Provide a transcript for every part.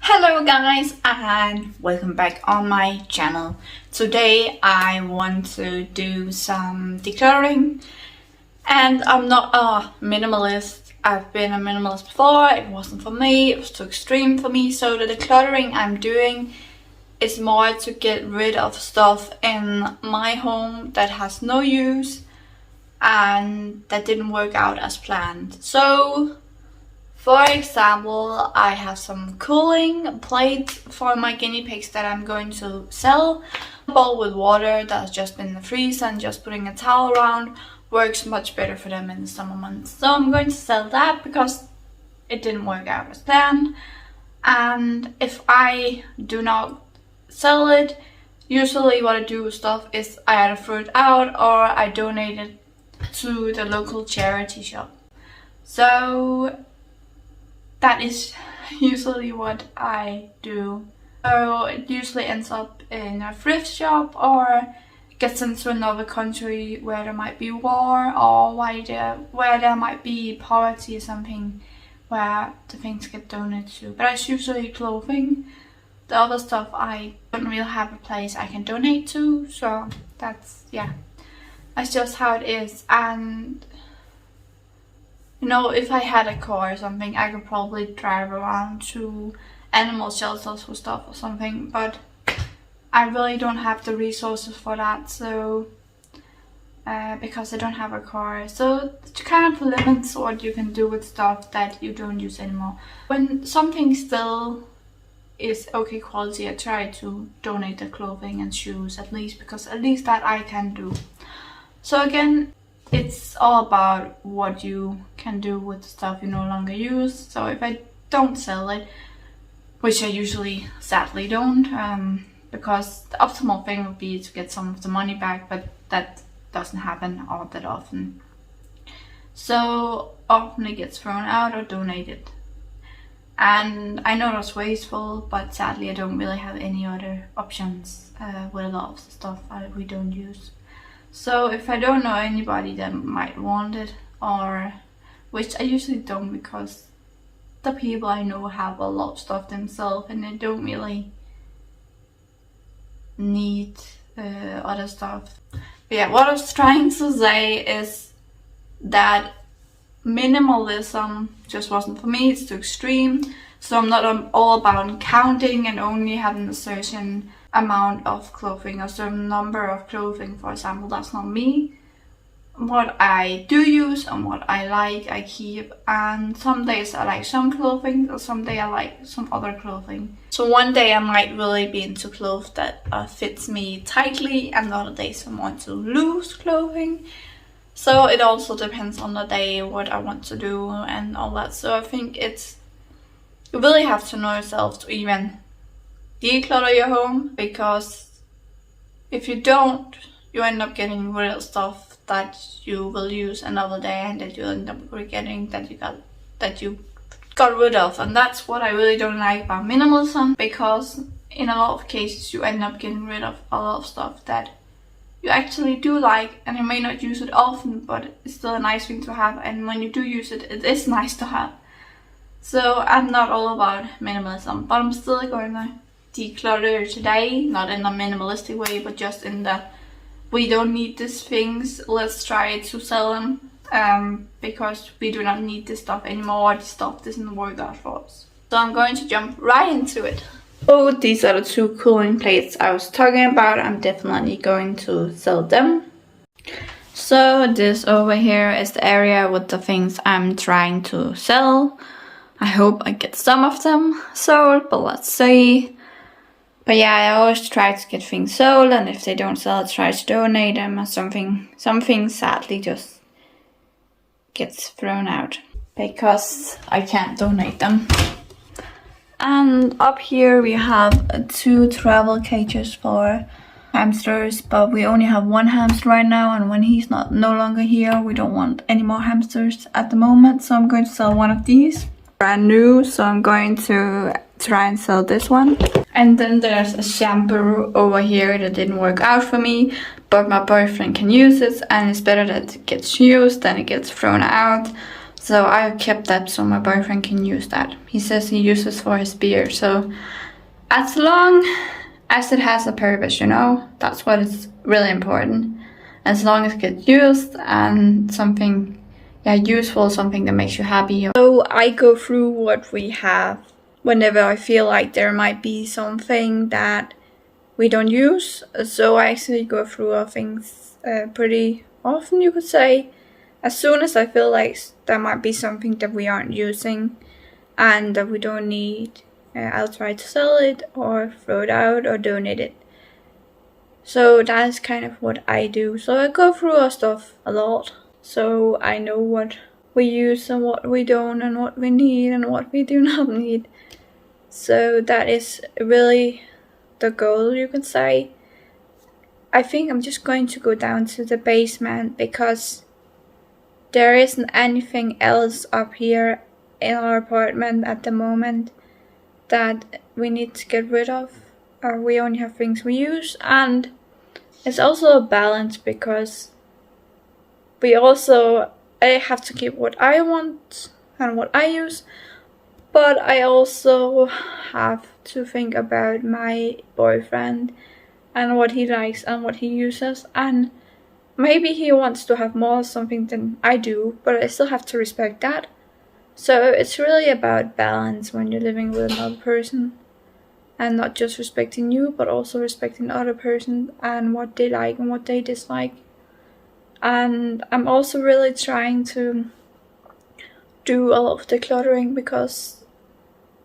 Hello guys and welcome back on my channel. Today I want to do some decluttering, and I'm not a minimalist. I've been a minimalist before. It wasn't for me, it was too extreme for me. So the decluttering I'm doing is more to get rid of stuff in my home that has no use and that didn't work out as planned. So for example, I have some cooling plates for my guinea pigs that I'm going to sell. A bowl with water that's just been in the freezer, and just putting a towel around works much better for them in the summer months. So I'm going to sell that because it didn't work out as planned. And if I do not sell it, usually what I do with stuff is I either throw it out or I donate it to the local charity shop. So that is usually what I do. So it usually ends up in a thrift shop or gets into another country where there might be war, or where there might be poverty or something, where the things get donated to. But it's usually clothing. The other stuff I don't really have a place I can donate to, so that's just how it is. And you know, if I had a car or something, I could probably drive around to animal shelters for stuff or something, but I really don't have the resources for that, so because I don't have a car. So it kind of limits what you can do with stuff that you don't use anymore. When something still is okay quality, I try to donate the clothing and shoes at least, because at least that I can do. So again, it's all about what you can do with stuff you no longer use. So if I don't sell it, which I usually sadly don't, because the optimal thing would be to get some of the money back, but that doesn't happen all that often. So often it gets thrown out or donated. And I know that's wasteful, but sadly I don't really have any other options with a lot of the stuff we don't use. So if I don't know anybody that might want it, or which I usually don't, because the people I know have a lot of stuff themselves and they don't really need other stuff. But yeah, what I was trying to say is that minimalism just wasn't for me. It's too extreme. So I'm not all about counting and only having a certain amount of clothing, a certain number of clothing, for example. That's not me. What I do use and what I like, I keep. And some days I like some clothing, or some day I like some other clothing. So one day I might really be into clothes that fits me tightly, and other days I want to loose clothing. So it also depends on the day, what I want to do and all that. So I think you really have to know yourself to even declutter your home, because if you don't, you end up getting rid of stuff that you will use another day and that you end up regretting that you got rid of. And that's what I really don't like about minimalism, because in a lot of cases you end up getting rid of a lot of stuff that you actually do like, and you may not use it often, but it's still a nice thing to have, and when you do use it, it is nice to have. So I'm not all about minimalism, but I'm still going to declutter today, not in a minimalistic way, but just in the we don't need these things, let's try to sell them, because we do not need this stuff anymore. This stuff doesn't work out for us. So I'm going to jump right into it. So these are the two cooling plates I was talking about. I'm definitely going to sell them. So this over here is the area with the things I'm trying to sell. I hope I get some of them sold, but let's see. But yeah, I always try to get things sold, and if they don't sell, I try to donate them, or something sadly just gets thrown out because I can't donate them. And up here we have 2 travel cages for hamsters, but we only have one hamster right now, and when he's no longer here, we don't want any more hamsters at the moment. So I'm going to sell one of these. Brand new, so I'm going to try and sell this one. And then there's a shampoo over here that didn't work out for me, but my boyfriend can use it, and it's better that it gets used than it gets thrown out. So I kept that so my boyfriend can use that. He says he uses for his beer. So as long as it has a purpose, you know, that's what is really important. As long as it gets used and something, yeah, useful, something that makes you happy. So I go through what we have whenever I feel like there might be something that we don't use. So I actually go through our things pretty often, you could say. As soon as I feel like there might be something that we aren't using and that we don't need, I'll try to sell it or throw it out or donate it. So that's kind of what I do. So I go through our stuff a lot, so I know what we use and what we don't, and what we need and what we do not need. So that is really the goal, you can say. I think I'm just going to go down to the basement because there isn't anything else up here in our apartment at the moment that we need to get rid of. Or we only have things we use, and it's also a balance because I have to keep what I want and what I use, but I also have to think about my boyfriend and what he likes and what he uses, and maybe he wants to have more something than I do, but I still have to respect that. So it's really about balance when you're living with another person, and not just respecting you, but also respecting the other person and what they like and what they dislike. And I'm also really trying to do a lot of decluttering because,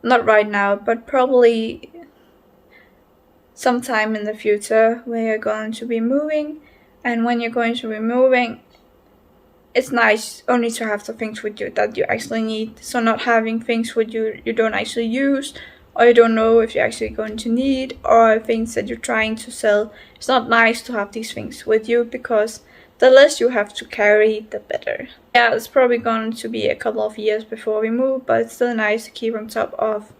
not right now, but probably sometime in the future we are going to be moving. And when you're going to be moving, it's nice only to have the things with you that you actually need. So not having things with you don't actually use, or you don't know if you're actually going to need, or things that you're trying to sell. It's not nice to have these things with you because the less you have to carry, the better. Yeah, it's probably going to be a couple of years before we move, but it's still nice to keep on top of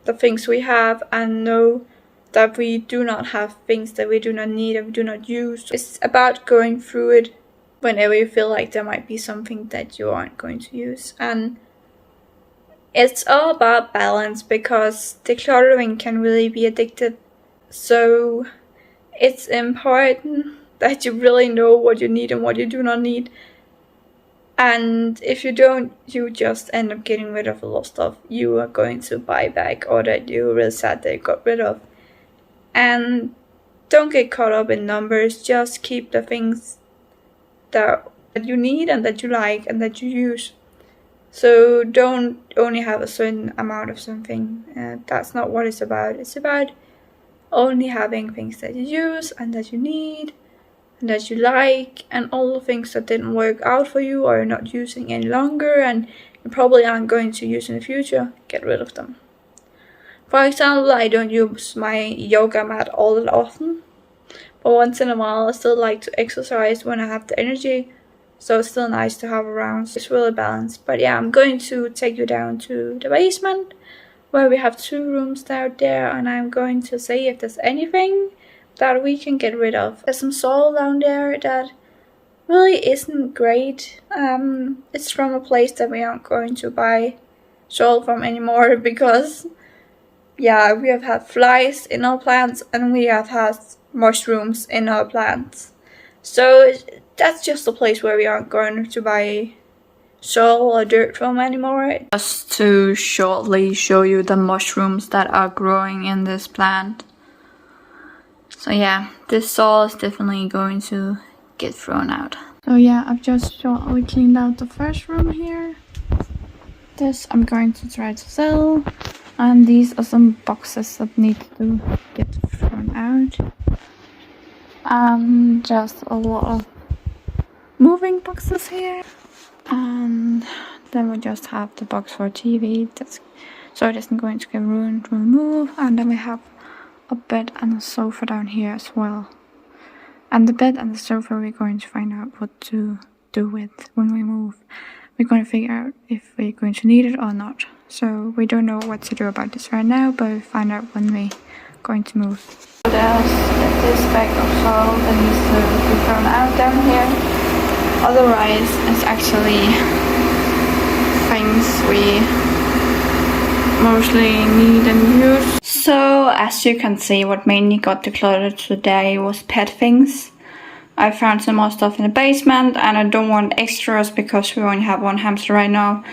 the things we have and know that we do not have things that we do not need and we do not use. It's about going through it whenever you feel like there might be something that you aren't going to use. And it's all about balance because decluttering can really be addictive. So it's important that you really know what you need and what you do not need. And if you don't, you just end up getting rid of a lot of stuff you are going to buy back or that you're really sad that you got rid of. And don't get caught up in numbers, just keep the things that you need and that you like and that you use. So don't only have a certain amount of something. That's not what it's about. It's about only having things that you use and that you need and that you like, and all the things that didn't work out for you or you're not using any longer and you probably aren't going to use in the future, get rid of them. For example, I don't use my yoga mat all that often, but once in a while I still like to exercise when I have the energy, so it's still nice to have around. So it's really balanced. But yeah, I'm going to take you down to the basement where we have 2 rooms out there, and I'm going to see if there's anything that we can get rid of. There's some soil down there that really isn't great. It's from a place that we aren't going to buy soil from anymore because yeah, we have had flies in our plants and we have had mushrooms in our plants. So that's just a place where we aren't going to buy soil or dirt from anymore. Just to shortly show you the mushrooms that are growing in this plant. So yeah, this soil is definitely going to get thrown out. So yeah, I've just shortly cleaned out the first room here. This I'm going to try to sell. And these are some boxes that need to get thrown out. And just a lot of moving boxes here. And then we just have the box for TV, so it isn't going to get ruined when we move. And then we have a bed and a sofa down here as well. And the bed and the sofa we're going to find out what to do with when we move. We're going to figure out if we're going to need it or not. So we don't know what to do about this right now, but we'll find out when we're going to move. There's this bag of soil that needs to be thrown out down here. Otherwise, it's actually things we mostly need and use. So as you can see, what mainly got decluttered today was pet things. I found some more stuff in the basement, and I don't want extras because we only have one hamster right now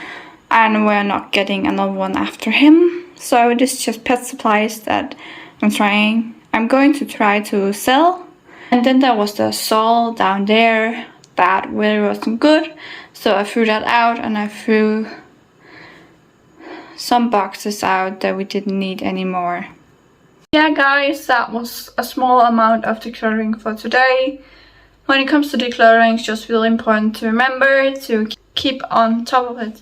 and we're not getting another one after him. So this is just pet supplies that I'm going to try to sell. And then there was the saw down there that really wasn't good, so I threw that out, and I threw some boxes out that we didn't need anymore. Yeah guys, that was a small amount of decluttering for today. When it comes to decluttering, it's just really important to remember to keep on top of it.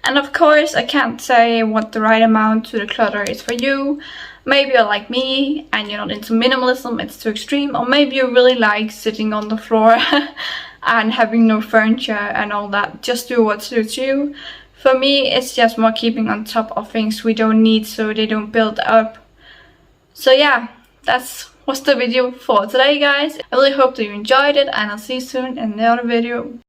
And of course, I can't say what the right amount to declutter is for you. Maybe you're like me and you're not into minimalism, it's too extreme. Or maybe you really like sitting on the floor and having no furniture and all that. Just do what suits you. For me, it's just more keeping on top of things we don't need so they don't build up. So yeah, that's was the video for today guys. I really hope that you enjoyed it, and I'll see you soon in another video.